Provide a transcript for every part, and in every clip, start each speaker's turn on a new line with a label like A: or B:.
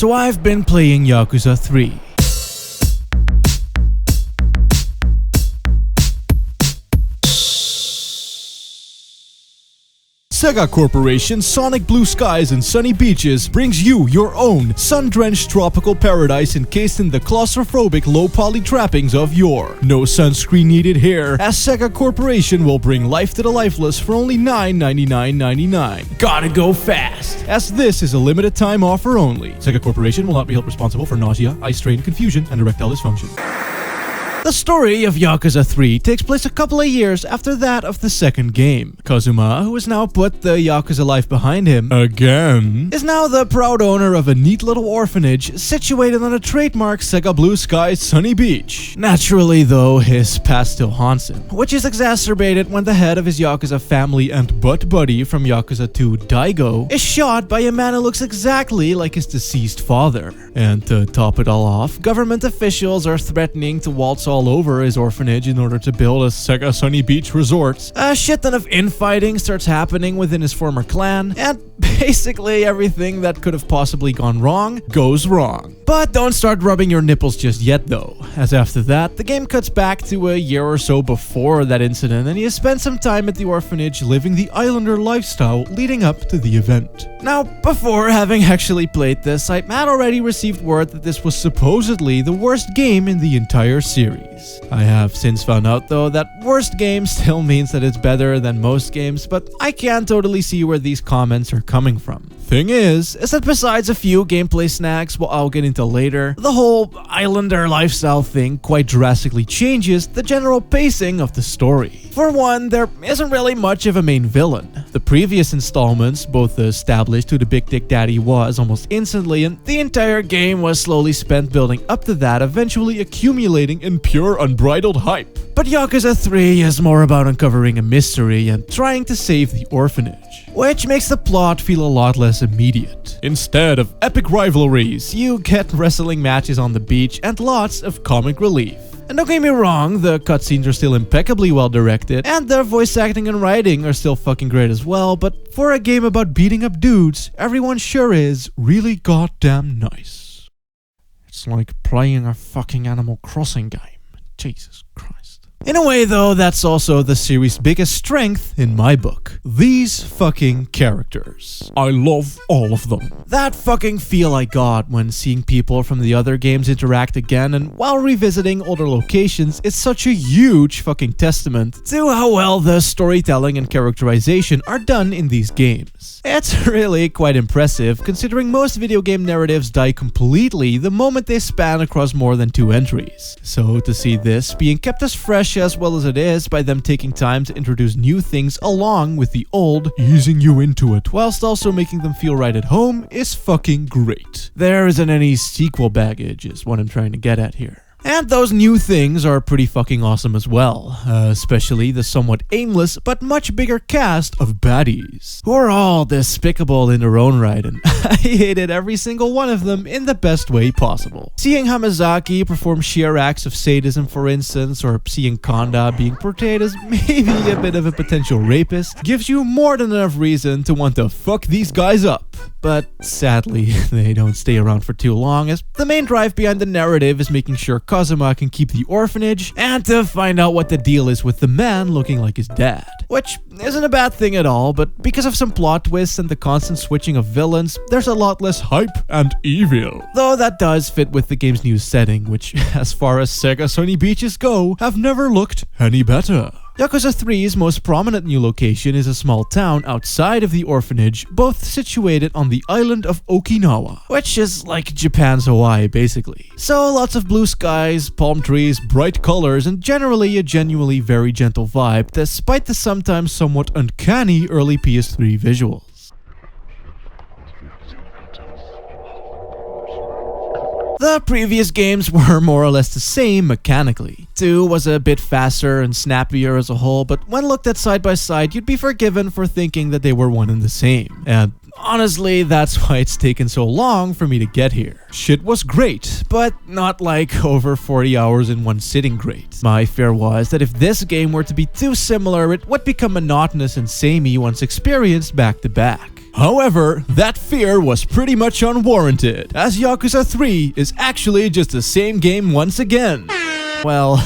A: So I've been playing Yakuza 3. SEGA Corporation's Sonic Blue Skies and Sunny Beaches brings you your own sun-drenched tropical paradise encased in the claustrophobic low-poly trappings of yore. No sunscreen needed here, as SEGA Corporation will bring life to the lifeless for only $9.99.99. Gotta go fast, as this is a limited time offer only. SEGA Corporation will not be held responsible for nausea, eye strain, confusion, and erectile dysfunction. The story of Yakuza 3 takes place a couple of years after that of the second game. Kazuma, who has now put the Yakuza life behind him again, is now the proud owner of a neat little orphanage situated on a trademark SEGA Blue Skies sunny beach. Naturally though, his past still haunts him, which is exacerbated when the head of his Yakuza family and butt buddy from Yakuza 2, Daigo, is shot by a man who looks exactly like his deceased father. And to top it all off, government officials are threatening to waltz all over his orphanage in order to build a SEGA Sunny Beach resort. A shit ton of infighting starts happening within his former clan, and basically everything that could have possibly gone wrong goes wrong. But don't start rubbing your nipples just yet though, as after that, the game cuts back to a year or so before that incident and he has spent some time at the orphanage living the islander lifestyle leading up to the event. Now, before having actually played this, I had already received word that this was supposedly the worst game in the entire series. I have since found out though that worst game still means that it's better than most games, but I can totally see where these comments are coming from. Thing is that besides a few gameplay snacks, what I'll get into later, the whole islander lifestyle thing quite drastically changes the general pacing of the story. For one, there isn't really much of a main villain. The previous installments both established who the Big Dick Daddy was almost instantly, and the entire game was slowly spent building up to that, eventually accumulating in pure unbridled hype. But Yakuza 3 is more about uncovering a mystery and trying to save the orphanage, which makes the plot feel a lot less immediate. Instead of epic rivalries, you get wrestling matches on the beach and lots of comic relief. And don't get me wrong, the cutscenes are still impeccably well directed, and the voice acting and writing are still fucking great as well, but for a game about beating up dudes, everyone sure is really goddamn nice. It's like playing a fucking Animal Crossing game. Jesus Christ. In a way though, that's also the series' biggest strength in my book. These fucking characters. I love all of them. That fucking feel I got when seeing people from the other games interact again and while revisiting older locations is such a huge fucking testament to how well the storytelling and characterization are done in these games. It's really quite impressive considering most video game narratives die completely the moment they span across more than 2 entries. So to see this being kept as fresh as well as it is by them taking time to introduce new things along with the old, easing you into it whilst also making them feel right at home is fucking great. There isn't any sequel baggage is what I'm trying to get at here. And those new things are pretty fucking awesome as well, especially the somewhat aimless but much bigger cast of baddies, who are all despicable in their own right, and I hated every single one of them in the best way possible. Seeing Hamazaki perform sheer acts of sadism, for instance, or seeing Kanda being portrayed as maybe a bit of a potential rapist, gives you more than enough reason to want to fuck these guys up. But sadly, they don't stay around for too long, as the main drive behind the narrative is making sure Kazuma can keep the orphanage, and to find out what the deal is with the man looking like his dad. Which isn't a bad thing at all, but because of some plot twists and the constant switching of villains, there's a lot less hype and evil. Though that does fit with the game's new setting, which, as far as SEGA Sunny Beaches go, have never looked any better. Yakuza 3's most prominent new location is a small town outside of the orphanage, both situated on the island of Okinawa, which is like Japan's Hawaii basically. So lots of blue skies, palm trees, bright colors, and generally a genuinely very gentle vibe, despite the sometimes somewhat uncanny early PS3 visuals. The previous games were more or less the same mechanically. 2 was a bit faster and snappier as a whole, but when looked at side by side, you'd be forgiven for thinking that they were one and the same. And honestly, that's why it's taken so long for me to get here. Shit was great, but not like over 40 hours in one sitting great. My fear was that if this game were to be too similar, it would become monotonous and samey once experienced back to back. However, that fear was pretty much unwarranted, as Yakuza 3 is actually just the same game once again. Well,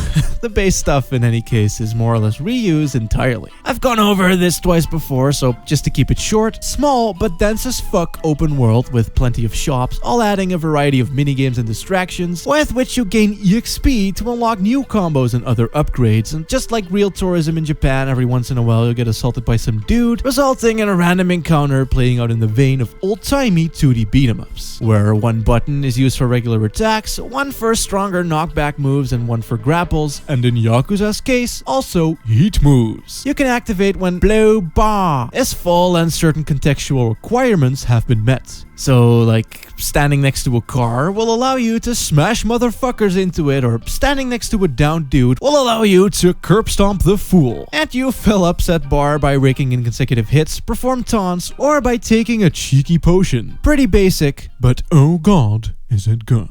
A: the base stuff in any case is more or less reused entirely. I've gone over this twice before, so just to keep it short, small but dense as fuck open world with plenty of shops, all adding a variety of minigames and distractions, with which you gain EXP to unlock new combos and other upgrades, and just like real tourism in Japan, every once in a while you'll get assaulted by some dude, resulting in a random encounter playing out in the vein of old-timey 2D beat-em-ups, where one button is used for regular attacks, one for stronger knockback moves, and one for grapples, and in Yakuza's case, also heat moves. You can activate when Blue Bar is full and certain contextual requirements have been met. So, like, standing next to a car will allow you to smash motherfuckers into it, or standing next to a downed dude will allow you to curb stomp the fool. And you fill up said bar by raking in consecutive hits, perform taunts, or by taking a cheeky potion. Pretty basic, but oh god, is it good.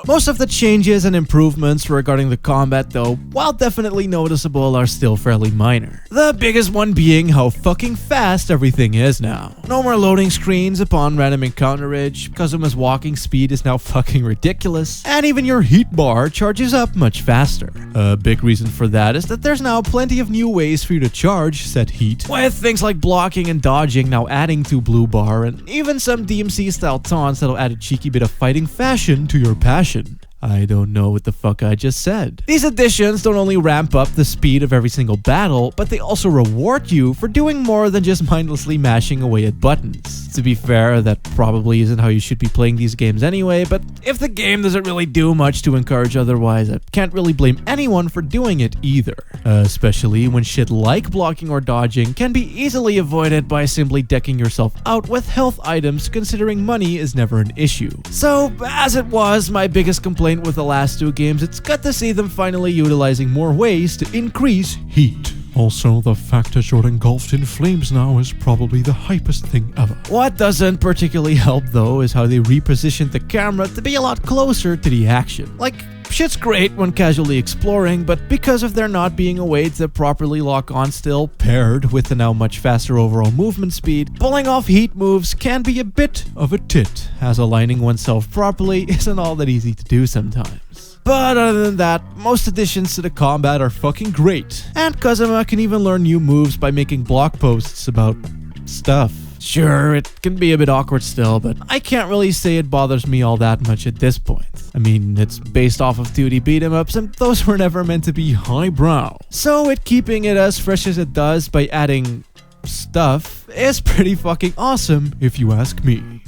A: Most of the changes and improvements regarding the combat though, while definitely noticeable, are still fairly minor. The biggest one being how fucking fast everything is now. No more loading screens upon random encounterage, Kazuma's walking speed is now fucking ridiculous, and even your heat bar charges up much faster. A big reason for that is that there's now plenty of new ways for you to charge said heat, with things like blocking and dodging now adding to blue bar, and even some DMC style taunts that'll add a cheeky bit of fighting fashion to your passion. I don't know what the fuck I just said. These additions don't only ramp up the speed of every single battle, but they also reward you for doing more than just mindlessly mashing away at buttons. To be fair, that probably isn't how you should be playing these games anyway, but if the game doesn't really do much to encourage otherwise, I can't really blame anyone for doing it either. Especially when shit like blocking or dodging can be easily avoided by simply decking yourself out with health items, considering money is never an issue. So, as it was my biggest complaint with the last two games, it's good to see them finally utilizing more ways to increase heat. Also, the fact that you're engulfed in flames now is probably the hypest thing ever. What doesn't particularly help though is how they repositioned the camera to be a lot closer to the action. Like, shit's great when casually exploring, but because of there not being a way to properly lock on still, paired with the now much faster overall movement speed, pulling off heat moves can be a bit of a tit, as aligning oneself properly isn't all that easy to do sometimes. But other than that, most additions to the combat are fucking great, and Kazuma can even learn new moves by making blog posts about stuff. Sure, it can be a bit awkward still, but I can't really say it bothers me all that much at this point. I mean, it's based off of 2D beat-em-ups, and those were never meant to be highbrow. So it keeping it as fresh as it does by adding stuff is pretty fucking awesome, if you ask me.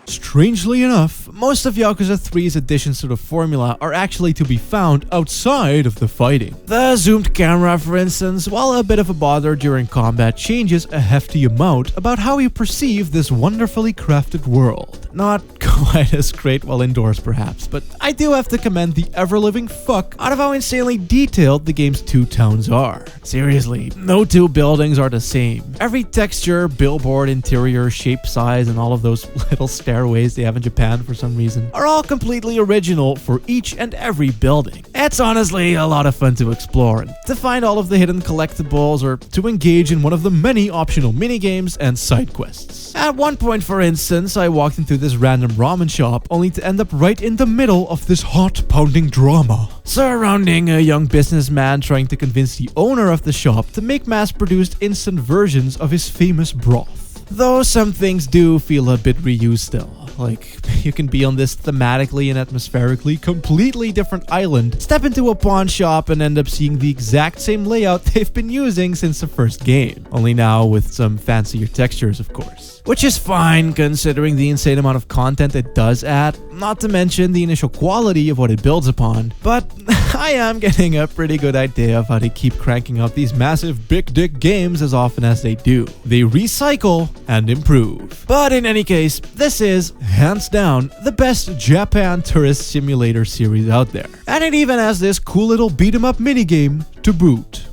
A: Strangely enough, most of Yakuza 3's additions to the formula are actually to be found outside of the fighting. The zoomed camera, for instance, while a bit of a bother during combat, changes a hefty amount about how you perceive this wonderfully crafted world. Not quite as great while indoors perhaps, but I do have to commend the ever-living fuck out of how insanely detailed the game's two towns are. Seriously, no two buildings are the same. Every texture, billboard, interior, shape, size, and all of those little stairways they have in Japan for some reason are all completely original for each and every building. It's honestly a lot of fun to explore and to find all of the hidden collectibles or to engage in one of the many optional minigames and side quests. At one point, for instance, I walked into this random ramen shop only to end up right in the middle of this heart-pounding drama surrounding a young businessman trying to convince the owner of the shop to make mass-produced instant versions of his famous broth. Though some things do feel a bit reused still. Like, you can be on this thematically and atmospherically completely different island, step into a pawn shop and end up seeing the exact same layout they've been using since the first game. Only now with some fancier textures, of course. Which is fine considering the insane amount of content it does add, not to mention the initial quality of what it builds upon. But I am getting a pretty good idea of how they keep cranking out these massive big dick games as often as they do. They recycle and improve. But in any case, this is, hands down, the best Japan tourist simulator series out there. And it even has this cool little beat 'em up minigame to boot.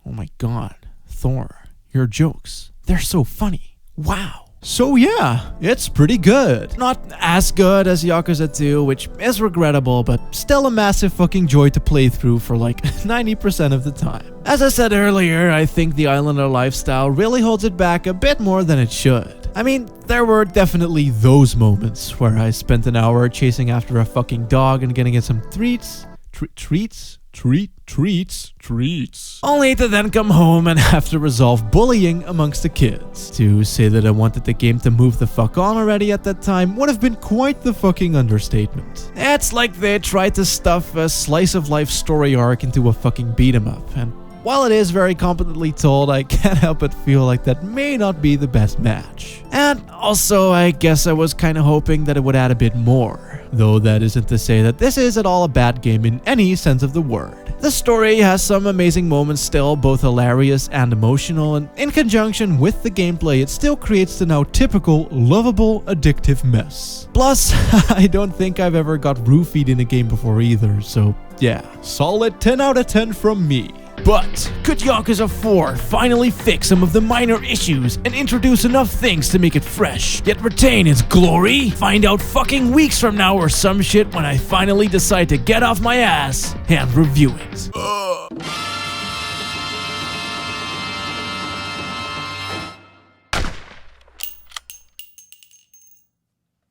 A: Oh my god, Thor, your jokes. they're so funny. Wow. So yeah, it's pretty good. Not as good as Yakuza 2, which is regrettable, but still a massive fucking joy to play through for like 90% of the time. As I said earlier, I think the Islander lifestyle really holds it back a bit more than it should. I mean, there were definitely those moments where I spent an hour chasing after a fucking dog and getting it some treats. Only to then come home and have to resolve bullying amongst the kids. To say that I wanted the game to move the fuck on already at that time would have been quite the fucking understatement. It's like they tried to stuff a slice of life story arc into a fucking beat 'em up, and while it is very competently told, I can't help but feel like that may not be the best match. And also, I guess I was kinda hoping that it would add a bit more. Though that isn't to say that this is at all a bad game in any sense of the word. The story has some amazing moments still, both hilarious and emotional, and in conjunction with the gameplay, it still creates the now typical, lovable, addictive mess. Plus, I don't think I've ever got roofied in a game before either, so yeah, solid 10 out of 10 from me. But could Yakuza 4 finally fix some of the minor issues and introduce enough things to make it fresh, yet retain its glory? Find out fucking weeks from now or some shit when I finally decide to get off my ass and review it.